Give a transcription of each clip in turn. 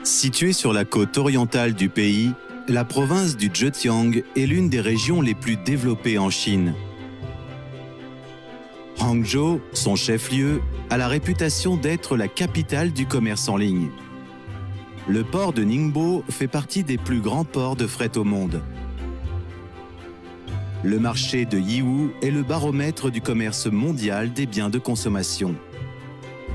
Située sur la côte orientale du pays, la province du Zhejiang est l'une des régions les plus développées en Chine. Hangzhou, son chef-lieu, a la réputation d'être la capitale du commerce en ligne. Le port de Ningbo fait partie des plus grands ports de fret au monde. Le marché de Yiwu est le baromètre du commerce mondial des biens de consommation.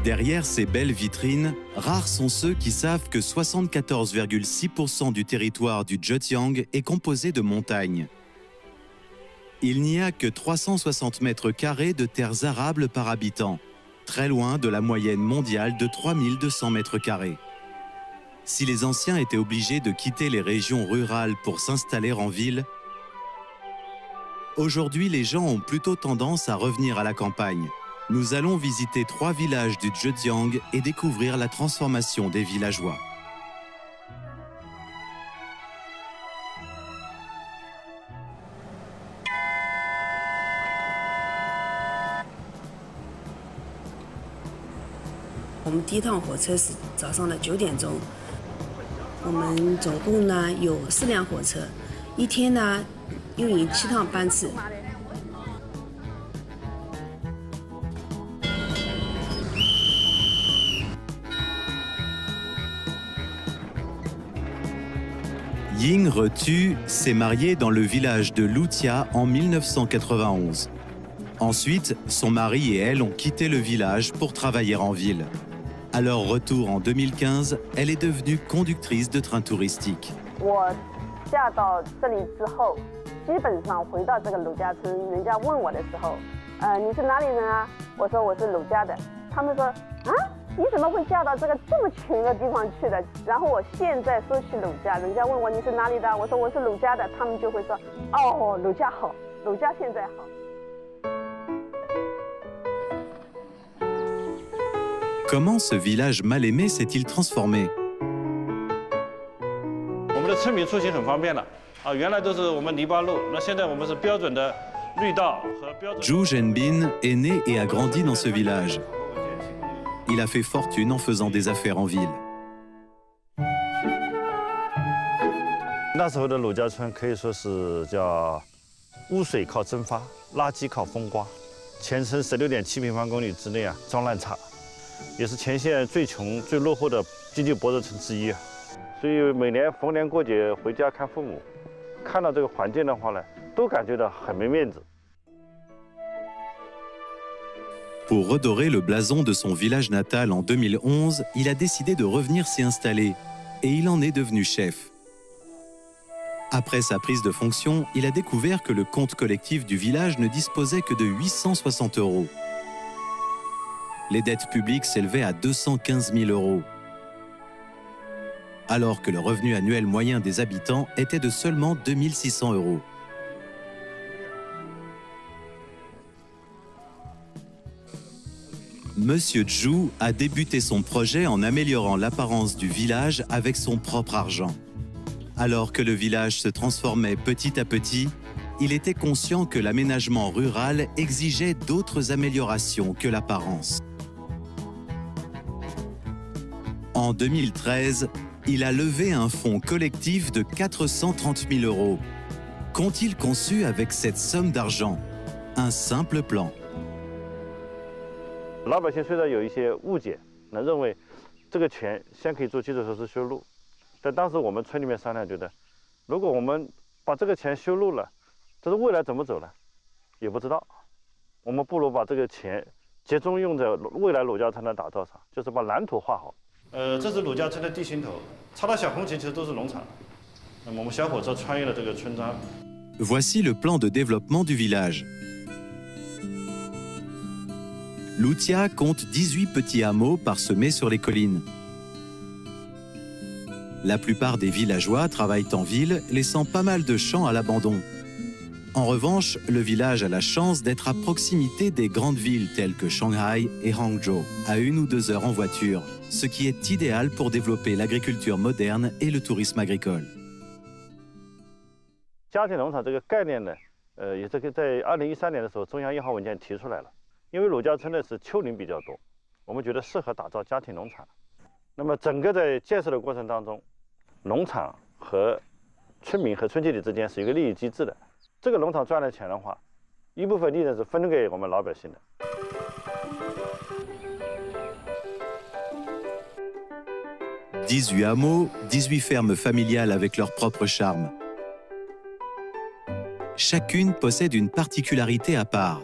Derrière ces belles vitrines, rares sont ceux qui savent que 74,6% du territoire du Zhejiang est composé de montagnes. Il n'y a que 360 mètres carrés de terres arables par habitant, très loin de la moyenne mondiale de 3200 mètres carrés. Si les anciens étaient obligés de quitter les régions rurales pour s'installer en ville, aujourd'hui les gens ont plutôt tendance à revenir à la campagne. Nous allons visiter 3 villages du Zhejiang et découvrir la transformation des villageois.我们第一趟火车是早上的9点钟，我们总共呢有4辆火车，一天呢运营7趟班次。Ying Retu s'est mariée dans le village de Lutia en 1991. Ensuite, son mari et elle ont quitté le village pour travailler en ville. À leur retour en 2015, elle est devenue conductrice de train touristique. 我嫁到这里之后，基本上回到这个鲁家村，人家问我的时候，你是哪里人啊？我说我是鲁家的，他们说啊，你怎么会嫁到这个这么穷的地方去的？然后我现在说起鲁家，人家问我你是哪里的，我说我是鲁家的，他们就会说哦，鲁家好，鲁家现在好。 Comment ce village mal aimé s'est-il transformé? 我们的村民出行很方便了啊，原来都是我们泥巴路，那现在我们是标准的绿道和标准。 Zhu Zhenbin est né et a grandi dans ce village. Il a fait fortune en faisant des affaires en ville. 那时候的鲁家村可以说是叫污水靠蒸发，垃圾靠风刮，全村16.7平方公里之内啊装烂差。 也是全县最穷、最落后的经济薄弱村之一啊，所以每年逢年过节回家看父母，看到这个环境的话呢，都感觉到很没面子。 Pour redorer le blason de son village natal en 2011, il a décidé de revenir s'y installer et il en est devenu chef. Après sa prise de fonction, il a découvert que le compte collectif du village ne disposait que de 860 €. Les dettes publiques s'élevaient à 215 000 €, alors que le revenu annuel moyen des habitants était de seulement 2 600 €. Monsieur Zhu a débuté son projet en améliorant l'apparence du village avec son propre argent. Alors que le village se transformait petit à petit, il était conscient que l'aménagement rural exigeait d'autres améliorations que l'apparence. En 2013, il a levé un fonds collectif de 430 000 €. Qu'ont-ils conçu avec cette somme d'argent? Un simple plan. 老百姓虽然有一些误解，认为这个钱先可以做基础设施修路，但当时我们村里面商量，觉得如果我们把这个钱修路了，这是未来怎么走呢？也不知道。我们不如把这个钱集中用在未来鲁家村的打造上，就是把蓝图画好。 这是鲁家村的地心头，插到小红旗其实都是农场。那么我们小火车穿越了这个村庄。 Voici le plan de développement du village. Lutia compte 18 petits hameaux parsemés sur les collines. La plupart des villageois travaillent en ville, laissant pas mal de champs à l'abandon. En revanche, le village a la chance d'être à proximité des grandes villes telles que Shanghai et Hangzhou, à 1 ou 2 heures en voiture, ce qui est idéal pour développer l'agriculture moderne et le tourisme agricole. 家庭农场这个概念呢，也是在2013年的时候，中央1号文件提出来了。因为鲁家村呢是丘陵比较多，我们觉得适合打造家庭农场。那么整个在建设的过程当中，农场和村民和村经理之间是一个利益机制的。这个农场赚的钱的话，一部分利润是分给我们老百姓的。18 hameaux, 18 fermes familiales avec leur propre charme. Chacune possède une particularité à part.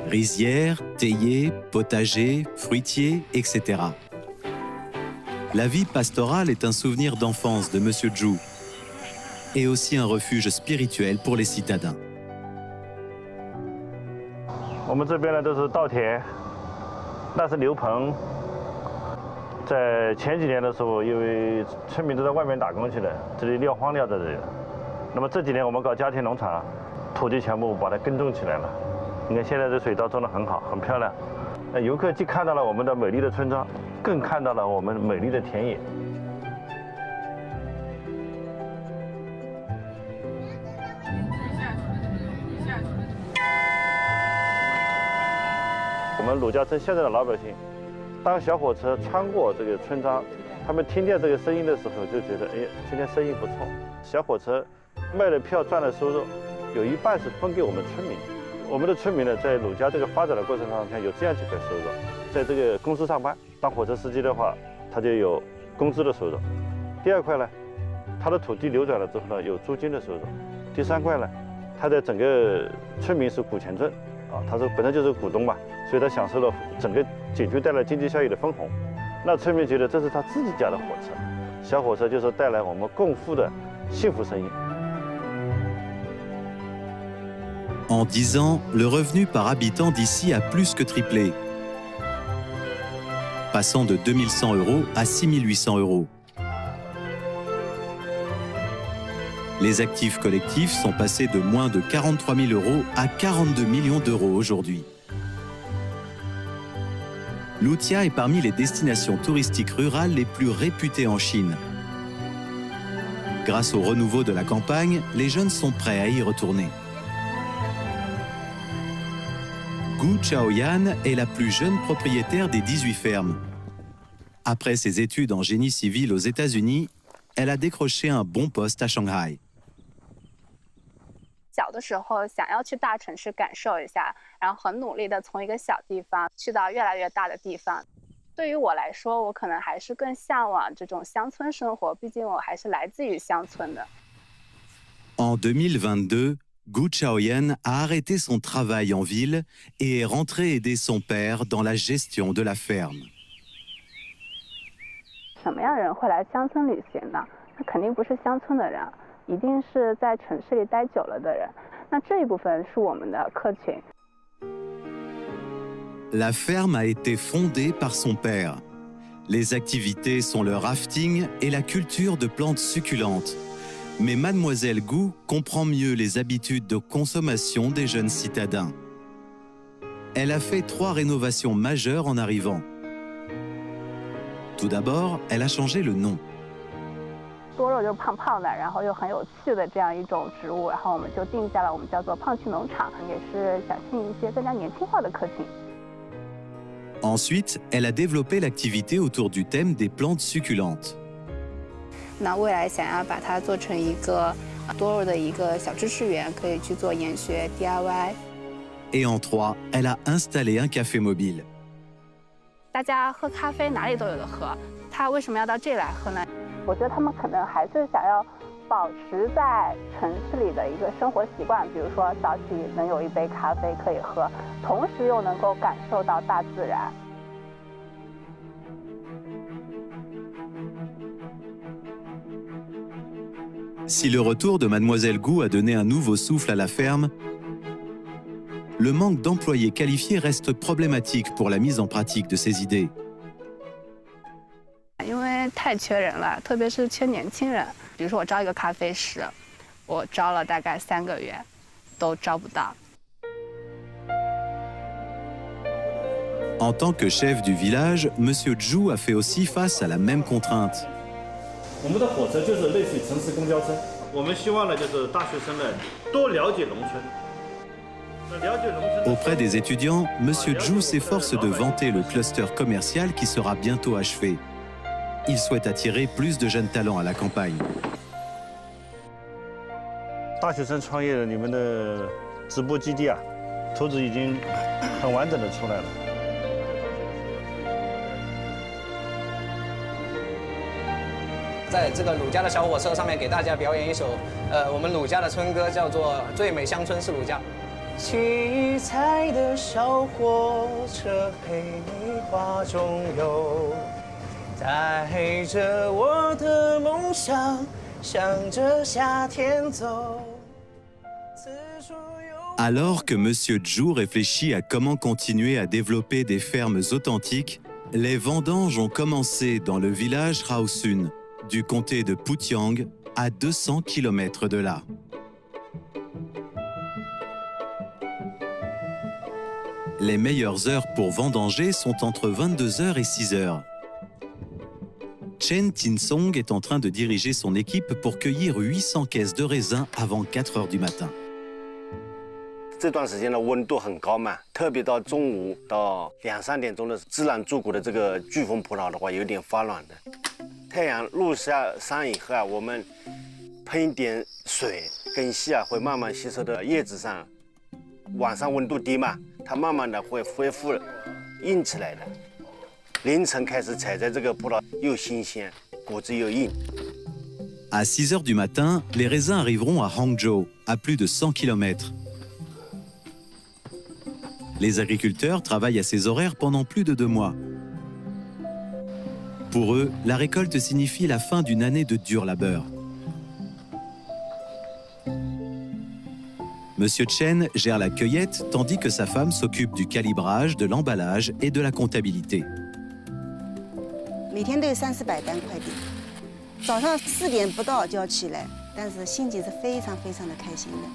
Rizières, théiers, potagers, fruitiers, etc. La vie pastorale est un souvenir d'enfance de Monsieur Zhu et aussi un refuge spirituel pour les citadins. 我们这边呢都是稻田，那是牛棚。在前几年的时候，因为村民都在外面打工去了，这里撂荒撂在这里了。那么这几年我们搞家庭农场，土地全部把它耕种起来了。你看现在这水稻种得很好，很漂亮。游客既看到了我们的美丽的村庄，更看到了我们美丽的田野。我们鲁家村现在的老百姓，当小火车穿过这个村庄，他们听见这个声音的时候，就觉得，哎，今天生意不错。小火车卖的票赚的收入，有一半是分给我们村民。我们的村民呢，在鲁家这个发展的过程当中，有这样几块收入：在这个公司上班，当火车司机的话，他就有工资的收入；第二块呢，他的土地流转了之后呢，有租金的收入；第三块呢，他的整个村民是股权证。他是本身就是股东嘛，所以他享受了整个景区带来经济效益的分红。那村民觉得这是他自己家的火车，小火车就是带来我们共富的幸福生意。En 10 ans, le revenu par habitant d'ici a plus que triplé, passant de 2100 € à 6800 €. Les actifs collectifs sont passés de moins de 43 000 € à 42 millions d'euros aujourd'hui. Lutia est parmi les destinations touristiques rurales les plus réputées en Chine. Grâce au renouveau de la campagne, les jeunes sont prêts à y retourner. Gu Chaoyan est la plus jeune propriétaire des 18 fermes. Après ses études en génie civil aux États-Unis, elle a décroché un bon poste à Shanghai. 小的时候想要去大城市感受一下，然后很努力的从一个小地方去到越来越大的地方。对于我来说，我可能还是更向往这种乡村生活，毕竟我还是来自于乡村的。En 2022, Gu Chaoyan a arrêté son travail en ville et est rentré aider son père dans la gestion de la ferme. 什么样的人会来乡村旅行呢？那肯定不是乡村的人，一定是在城市里待久了的人。那这一部分是我们的客群。La ferme a été fondée par son père. Les activités sont le rafting et la culture de plantes succulentes. Mais Mademoiselle Gu comprend mieux les habitudes de consommation des jeunes citadins. Elle a fait 3 rénovations majeures en arrivant. Tout d'abord, elle a changé le nom. 多肉就是胖胖的，然后又很有趣的这样一种植物，然后我们就定下了我们叫做胖趣农场，也是想吸引一些更加年轻化的客群。Ensuite, elle a développé l'activité autour du thème des plantes succulentes. 那未来想要把它做成一个多肉的一个小知识园，可以去做研学 DIY。Et en 3, elle a installé un café mobile. 大家喝咖啡哪里都有的喝，他为什么要到这里来喝呢？我觉得他们可能还是想要保持在城市里的一个生活习惯，比如说早起能有一杯咖啡可以喝，同时又能够感受到大自然。Si le retour de Mademoiselle Gu a donné un nouveau souffle à la ferme, le manque d'employés qualifiés reste problématique pour la mise en pratique de ces idées. 因为太缺人了，特别是缺年轻人。比如说我招一个咖啡师，我招了大概3个月，都招不到。En tant que chef du village, Monsieur Zhu a fait aussi face à la même contrainte. 我们的火车就是类似于城市公交车，我们希望呢，就是大学生呢多了解农村。Auprès des étudiants, Monsieur Zhu s'efforce de vanter le cluster commercial qui sera bientôt achevé. il souhaite attirer plus de jeunes talents à la campagne. 大学生创业的你们的直播基地啊，图纸已经很完整的出来了。在这个鲁家的小火车上面给大家表演一首我们鲁家的村歌，叫做《最美乡村是鲁家》。七彩的小火车陪你花中游，带着我的梦想，向着夏天走。 Alors que Monsieur Zhu réfléchit à comment continuer à développer des fermes authentiques, les vendanges ont commencé dans le village Raosun, du comté de Putiang, à 200 km de là. Les meilleures heures pour vendanger sont entre 22h et 6h. Chen Tinsong est en train de diriger son équipe pour cueillir 800 caisses de raisins avant 4h du matin. 这段时间的温度很高嘛，特别到中午到2、3点钟的自然住谷的这个巨峰葡萄的话，有点发软的。太阳落下山以后啊，我们喷一点水，根系啊会慢慢吸收到叶子上。晚上温度低嘛，它慢慢的会恢复硬起来的。凌晨开始采摘这个葡萄又新鲜，果子又硬。À 6h du matin, les raisins arriveront à Hangzhou, à plus de 100 km. Les agriculteurs travaillent à ces horaires pendant plus de 2 mois. Pour eux, la récolte signifie la fin d'une année de dur labeur. Monsieur Chen gère la cueillette tandis que sa femme s'occupe du calibrage, de l'emballage et de la comptabilité. 每天都有300-400单快递，早上4点不到就要起来，但是心情是非常非常的开心的，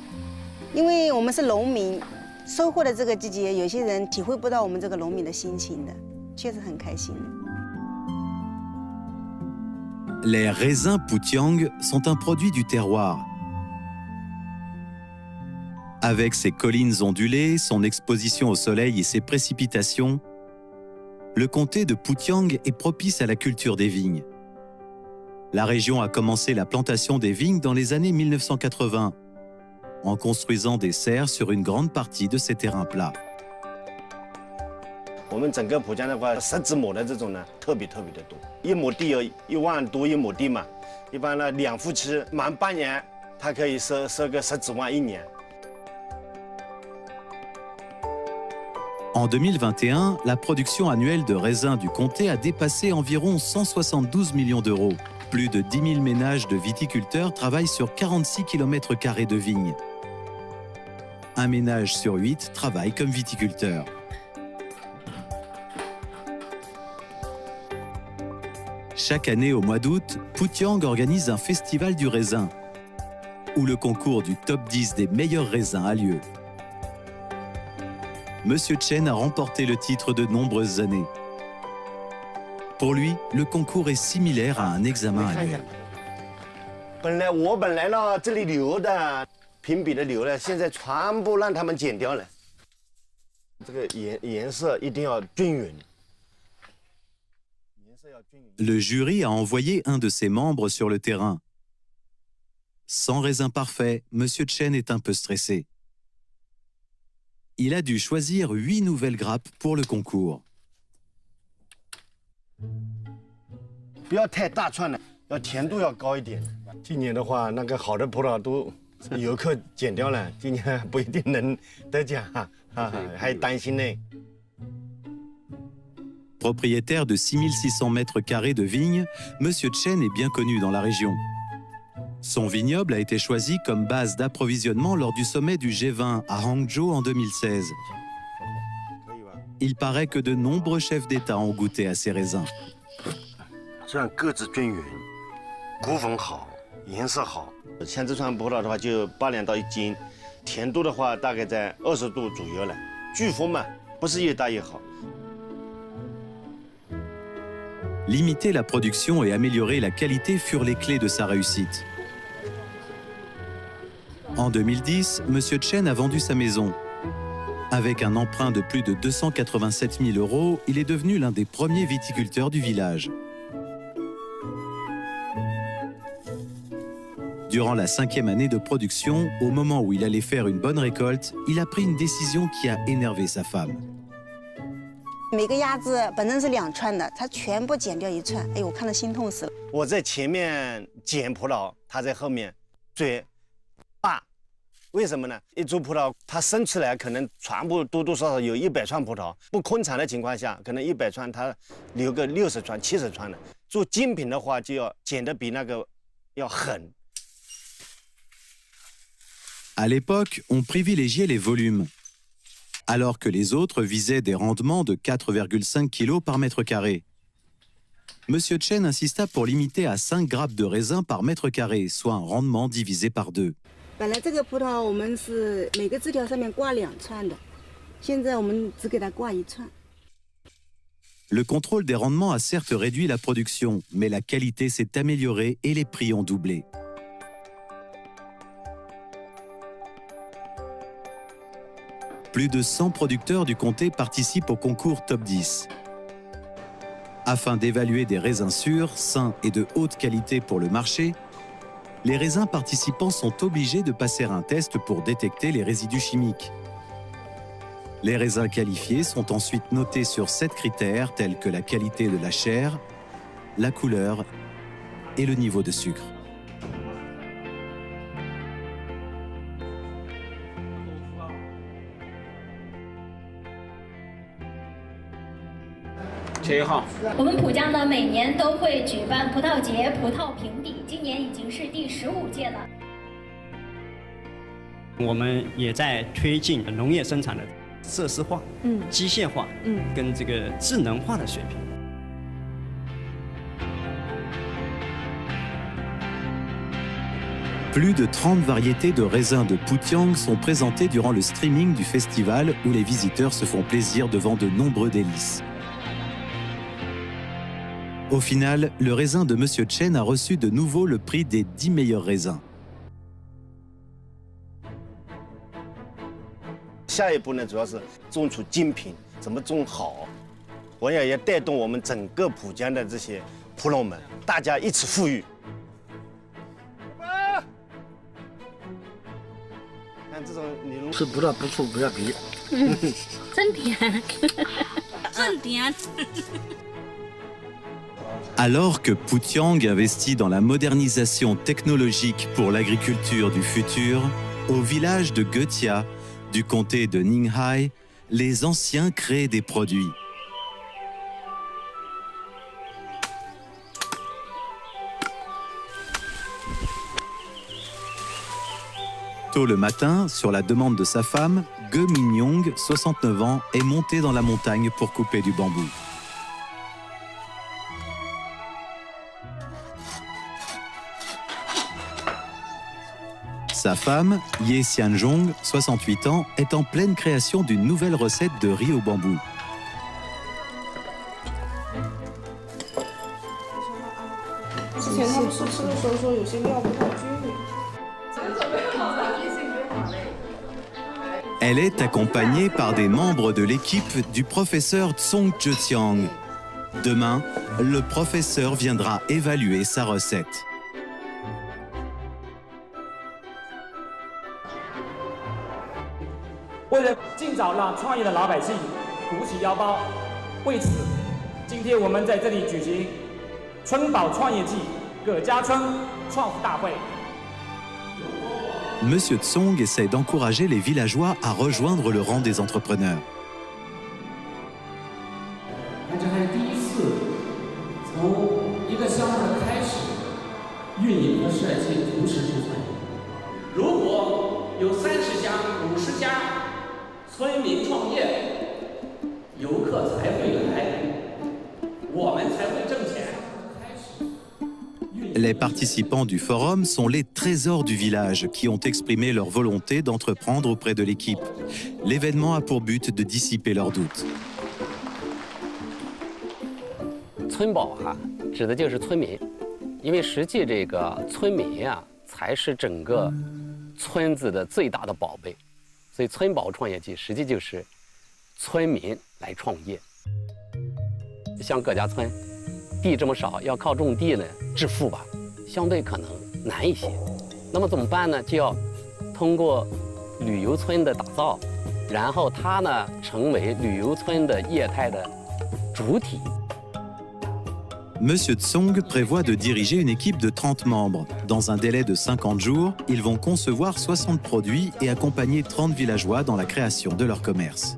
因为我们是农民。 收获的这个季节，有些人体会不到我们这个农民的心情的，确实很开心的。Les raisins Putiang sont un produit du terroir. Avec ses collines ondulées, son exposition au soleil et ses précipitations, le comté de Putiang est propice à la culture des vignes. La région a commencé la plantation des vignes dans les années 1980. En construisant des serres sur une grande partie de ces terrains plats. 我们整个浦江的话，10子亩的这种呢，特别的多。1亩地有1万多1亩地嘛，一般呢2夫妻忙半年，他可以收个10几万1年。En 2021, la production annuelle de raisins du comté a dépassé environ 172 millions d'euros. Plus de 10 000 ménages de viticulteurs travaillent sur 46 km² de vignes. Un ménage sur 8 travaille comme viticulteur. Chaque année au mois d'août, Putiang organise un festival du raisin, où le concours du top 10 des meilleurs raisins a lieu. Monsieur Chen a remporté le titre de nombreuses années. Pour lui, le concours est similaire à un examen annuel. 本来呢这里留的评比的留了，现在全部让他们剪掉了。这个颜色一定要均匀。 Le jury a envoyé un de ses membres sur le terrain. Sans raisin parfait, Monsieur Chen est un peu stressé. Il a dû choisir 8 nouvelles grappes pour le concours. 不要太大串了，要甜度要高一点。今年的话，那个好的葡萄都游客剪掉了，今年不一定能得奖，还担心呢。 Propriétaire de 6600 mètres carrés de vignes, Monsieur Chen est bien connu dans la région. Son vignoble a été choisi comme base d'approvisionnement lors du sommet du G20 à Hangzhou en 2016. Il paraît que de nombreux chefs d'État ont goûté à ces raisins. 这样个子均匀，骨粉好，颜色好。像这串葡萄的话，就8两到1斤，甜度的话大概在20度左右了。巨峰嘛，不是越大越好。 Limiter la production et améliorer la qualité furent les clés de sa réussite. En 2010, Monsieur Chen a vendu sa maison. Avec un emprunt de plus de 287 000 €, il est devenu l'un des premiers viticulteurs du village. Durant la 5e année de production, au moment où il allait faire une bonne récolte, il a pris une décision qui a énervé sa femme. 每个鸭子本身是2串的，它全部剪掉1串，哎，我看了心痛死了。我在前面捡葡萄，他在后面追骂。为什么呢？一株葡萄它生出来可能全部多多少少有100串葡萄，不空产的情况下，可能100串它留个60串、70串的。做精品的话，就要剪得比那个要狠。 À l'époque, on privilégiait les volumes, alors que les autres visaient des rendements de 4,5 kg par mètre carré. Monsieur Chen insista pour limiter à 5 grappes de raisin par mètre carré, soit un rendement divisé par 2. 本来这个葡萄我们是每个枝条上面挂2串的，现在我们只给它挂1串。 Le contrôle des rendements a certes réduit la production, mais la qualité s'est améliorée et les prix ont doublé. Plus de 100 producteurs du comté participent au concours Top 10. Afin d'évaluer des raisins sûrs, sains et de haute qualité pour le marché, les raisins participants sont obligés de passer un test pour détecter les résidus chimiques. Les raisins qualifiés sont ensuite notés sur 7 critères tels que la qualité de la chair, la couleur et le niveau de sucre. 7号，我们浦江呢每年都会举办葡萄节、葡萄评比，今年已经是第15届了。我们也在推进农业生产的设施化、机械化、跟这个智能化的水平。 Plus de 30 variétés de raisins de Putiang sont présentées durant le streaming du festival où les visiteurs se font plaisir devant de nombreux délices. Au final, le raisin de Monsieur Chen a reçu de nouveau le prix des 10 meilleurs raisins. 下一步呢，主要是种出精品，怎么种好？我也要带动我们整个浦江的这些葡农们，大家一起富裕。 这种你吃葡萄不醋不要皮，真甜，真甜。 Alors que Putiang investit dans la modernisation technologique pour l'agriculture du futur, au village de Getia, du comté de Ninghai, les anciens créent des produits. Tôt le matin, sur la demande de sa femme, Ge Minyong, 69 ans, est monté dans la montagne pour couper du bambou. Sa femme, Ye Xianzhong, 68 ans, est en pleine création d'une nouvelle recette de riz au bambou. Elle est accompagnée par des membres de l'équipe du professeur Tsong Zhetiang. Demain, le professeur viendra évaluer sa recette. 为了尽早让创业的老百姓鼓起腰包，为此，今天我们在这里举行春宝创业季葛家村创富大会。 Monsieur Tsong essaie d'encourager les villageois à rejoindre le rang des entrepreneurs. 这还是第一次从一个项目的开始，运营和设计同时出现。如果有30家、50家村民创业，游客才会来，我们才会挣钱。 Les participants du forum sont les trésors du village qui ont exprimé leur volonté d'entreprendre auprès de l'équipe. L'événement a pour but de dissiper leurs doutes. 村保哈指的就是村民，因为实际这个村民呀才是整个村子的最大的宝贝，所以村保创业季实际就是村民来创业。像葛家村。 地这么少，要靠种地呢致富吧，相对可能难一些。那么怎么办呢？就要通过旅游村的打造，然后它呢成为旅游村的业态的主体。Monsieur Tsong prévoit de diriger une équipe de 30 membres. Dans un délai de 50 jours, ils vont concevoir 60 produits et accompagner 30 villageois dans la création de leur commerce.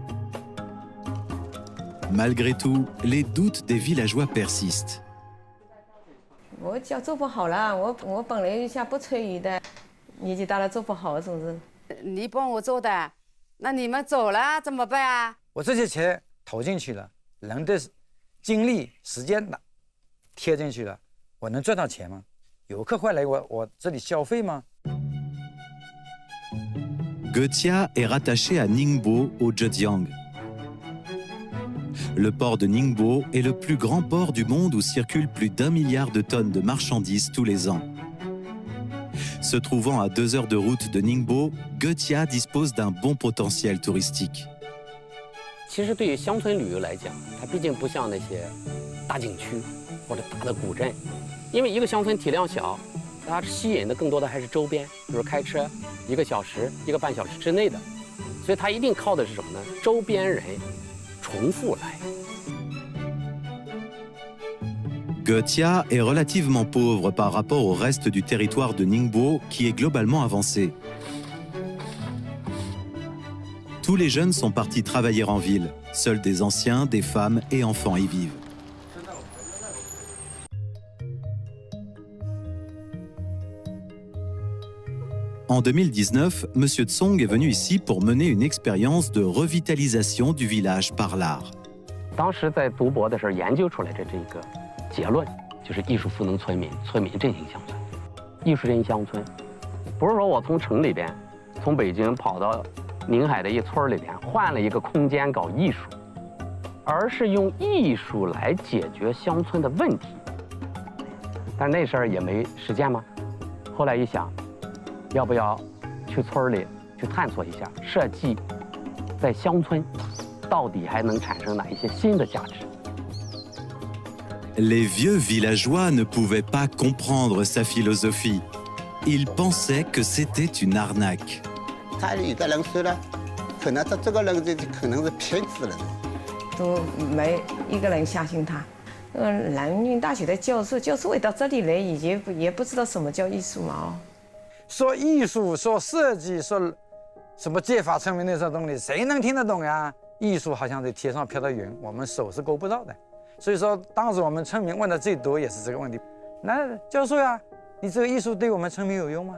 Malgré tout, les doutes des villageois persistent. 我脚做不好了，我本来一下不催鱼的，年纪大了做不好，是不是？你帮我做的，那你们走了怎么办啊？我这些钱投进去了，人的精力、时间贴进去了，我能赚到钱吗？游客会来我这里消费吗？ Gotia est rattaché à Ningbo au Zhejiang. Le port de Ningbo est le plus grand port du monde où circulent plus d'1 milliard de tonnes de marchandises tous les ans. Se trouvant à 2 heures de route de Ningbo, Gotia dispose d'un bon potentiel touristique. 其实对于乡村旅游来讲，它毕竟不像那些大景区或者大的古镇，因为一个乡村体量小，它吸引的更多的还是周边，比如开车1个小时、1个半小时之内的，所以它一定靠的是什么呢？周边人重复来。 Gotia est relativement pauvre par rapport au reste du territoire de Ningbo qui est globalement avancé. Tous les jeunes sont partis travailler en ville. Seuls des anciens, des femmes et enfants y vivent. En 2019, M. Tsong est venu ici pour mener une expérience de revitalisation du village par l'art. 当时在读博的时候研究出来的这个结论，就是艺术赋能村民，村民振兴乡村。艺术振兴乡村，不是说我从城里边，从北京跑到宁海的一村里边换了一个空间搞艺术，而是用艺术来解决乡村的问题。但是那事儿也没实践嘛。后来一想，要不要去村里去探索一下，设计在乡村到底还能产生哪一些新的价值？ Les vieux villageois ne pouvaient pas comprendre sa philosophie. Ils pensaient que c'était une arnaque. 他一个人说了，可能他这个人可能是骗子了。都没一个人相信他。南运大学的教授到这里来，也不知道什么叫艺术嘛哦。说艺术，说设计，说什么借法村民那些东西，谁能听得懂呀？艺术好像在天上飘的云，我们手是够不到的。 所以说，当时我们村民问的最多也是这个问题。那教授呀，你这个艺术对我们村民有用吗？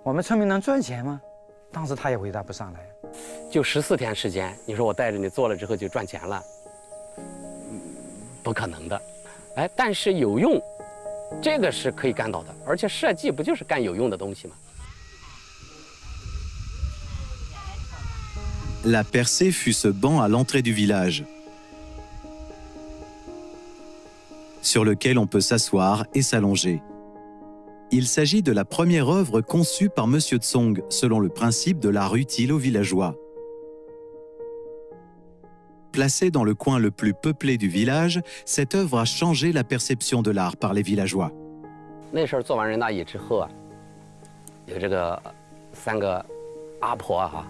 我们村民能赚钱吗？当时他也回答不上来。就14天时间，你说我带着你做了之后就赚钱了，不可能的。哎，但是有用，这个是可以干到的。而且设计不就是干有用的东西吗？ La percée fut ce banc à l'entrée du village, sur lequel on peut s'asseoir et s'allonger. Il s'agit de la première œuvre conçue par M. Tsong, selon le principe de l'art utile aux villageois. Placée dans le coin le plus peuplé du village, cette œuvre a changé la perception de l'art par les villageois. 那时候做完人大椅之后啊，有这个3个阿婆哈，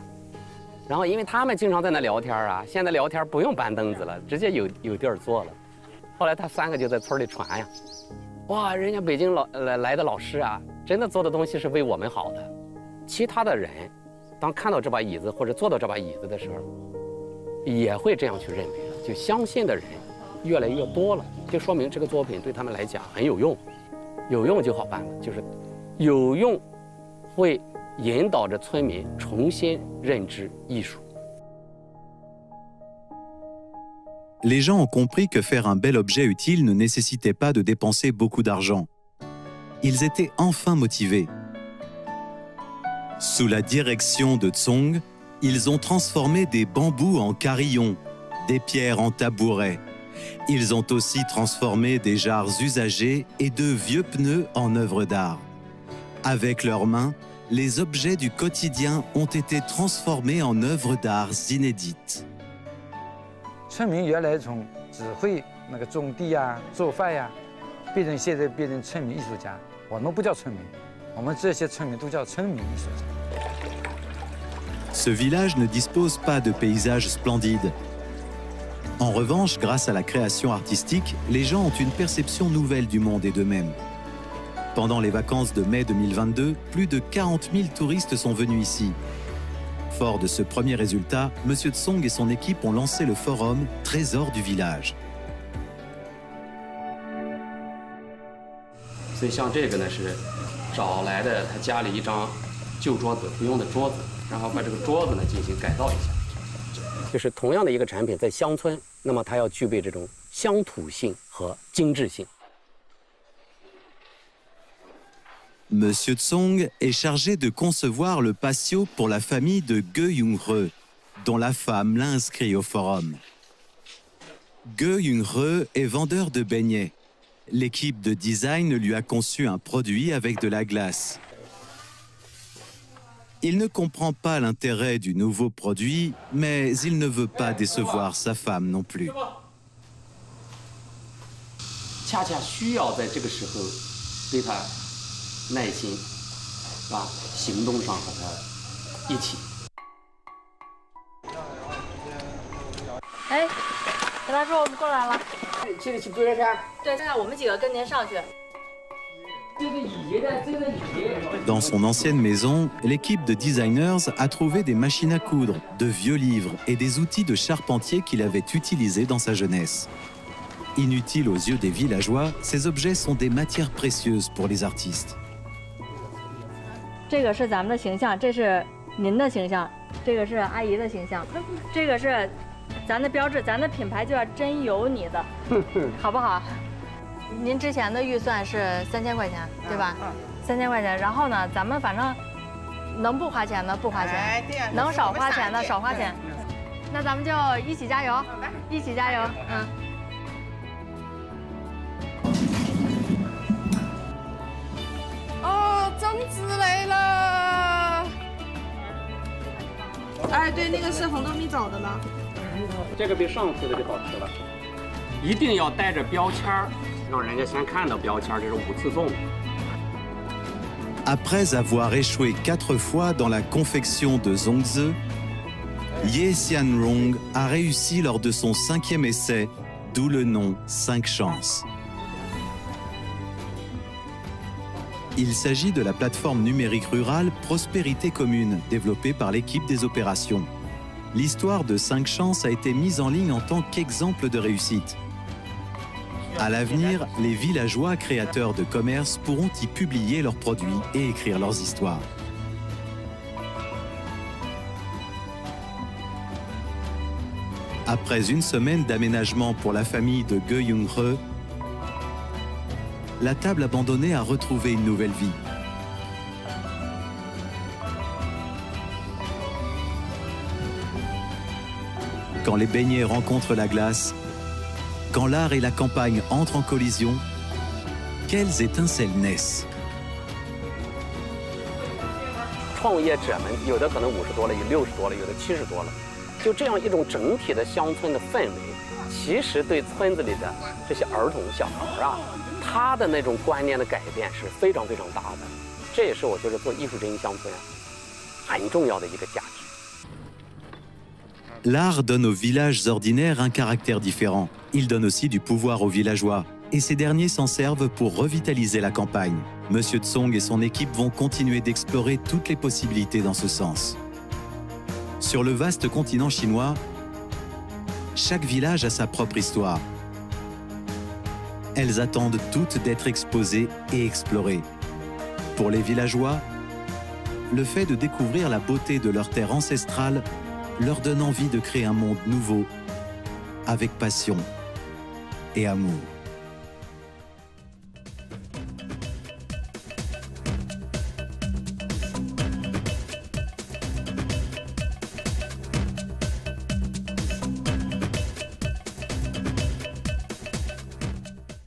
然后因为他们经常在那聊天啊，现在聊天不用搬凳子了，直接有地儿坐了。 后来他3个就在村里传呀，哇，人家北京来的老师啊，真的做的东西是为我们好的。其他的人，当看到这把椅子或者坐到这把椅子的时候，也会这样去认为了，就相信的人越来越多了，就说明这个作品对他们来讲很有用，有用就好办了，就是有用，会引导着村民重新认知艺术。 Les gens ont compris que faire un bel objet utile ne nécessitait pas de dépenser beaucoup d'argent. Ils étaient enfin motivés. Sous la direction de Tsong, ils ont transformé des bambous en carillons, des pierres en tabourets. Ils ont aussi transformé des jarres usagées et de vieux pneus en œuvres d'art. Avec leurs mains, les objets du quotidien ont été transformés en œuvres d'art inédites. 村民原来从只会那个种地呀、做饭呀，变成现在变成村民艺术家。我们不叫村民，我们这些村民都叫村民说。Ce village ne dispose pas de paysages splendides. En revanche, grâce à la création artistique, les gens ont une perception nouvelle du monde et d'eux-mêmes. Pendant les vacances de mai 2022, plus de 40 000 touristes sont venus ici. Fort de ce premier résultat, M. Tsong et son équipe ont lancé le forum Trésor du village. 所以像这个呢是找来的他家里一张旧桌子，不用的桌子，然后把这个桌子呢进行改造一下。就是同样的一个产品在乡村，那么它要具备这种乡土性和精致性。 Monsieur Tsong est chargé de concevoir le patio pour la famille de Ge Young-re, dont la femme l'a inscrit au forum. Ge Young-re est vendeur de beignets. L'équipe de design lui a conçu un produit avec de la glace. Il ne comprend pas l'intérêt du nouveau produit, mais il ne veut pas décevoir sa femme non plus. 恰恰需要在这个时候对他 耐心，是吧？行动上和他一起。哎，跟他说我们过来了。去追着山。对，现在我们几个跟您上去。Dans son ancienne maison, l'équipe de designers a trouvé des machines à coudre, de vieux livres et des outils de charpentier qu'il avait utilisés dans sa jeunesse. Inutiles aux yeux des villageois, ces objets sont des matières précieuses pour les artistes. 这个是咱们的形象，这是您的形象，这个是阿姨的形象，这个是咱的标志，咱的品牌就叫真有你的，好不好？您之前的预算是3000块钱，对吧？3000块钱，然后呢，咱们反正能不花钱的不花钱，能少花钱的少花钱，那咱们就一起加油，一起加油，嗯。 哦，粽子来了！哎，对，那个是红豆米枣的呢。这个比上次的就好吃了。一定要带着标签儿，让人家先看到标签儿，这是5次粽。 Après avoir échoué 4 fois dans la confection de zongzi, Ye Xianrong a réussi lors de son 5e essai, d'où le nom 5 chances. Il s'agit de la plateforme numérique rurale Prospérité Commune, développée par l'équipe des opérations. L'histoire de 5 chances a été mise en ligne en tant qu'exemple de réussite. À l'avenir, les villageois créateurs de commerce pourront y publier leurs produits et écrire leurs histoires. Après une semaine d'aménagement pour la famille de Ge Young-re, la table abandonnée a retrouvé une nouvelle vie. Quand les beignets rencontrent la glace, quand l'art et la campagne entrent en collision, quelles étincelles naissent? 创业者们有的可能50多了，有60多了，有的70多了，就这样一种整体的乡村的氛围，其实对村子里的这些儿童小孩啊。 他的那种观念的改变是非常非常大的，这也是我觉得做艺术振兴乡村很重要的一个价值。 L'art donne aux villages ordinaires un caractère différent. Il donne aussi du pouvoir aux villageois. Et ces derniers s'en servent pour revitaliser la campagne. Monsieur Tsong et son équipe vont continuer d'explorer toutes les possibilités dans ce sens. Sur le vaste continent chinois, chaque village a sa propre histoire. Elles attendent toutes d'être exposées et explorées. Pour les villageois, le fait de découvrir la beauté de leur terre ancestrale leur donne envie de créer un monde nouveau, avec passion et amour.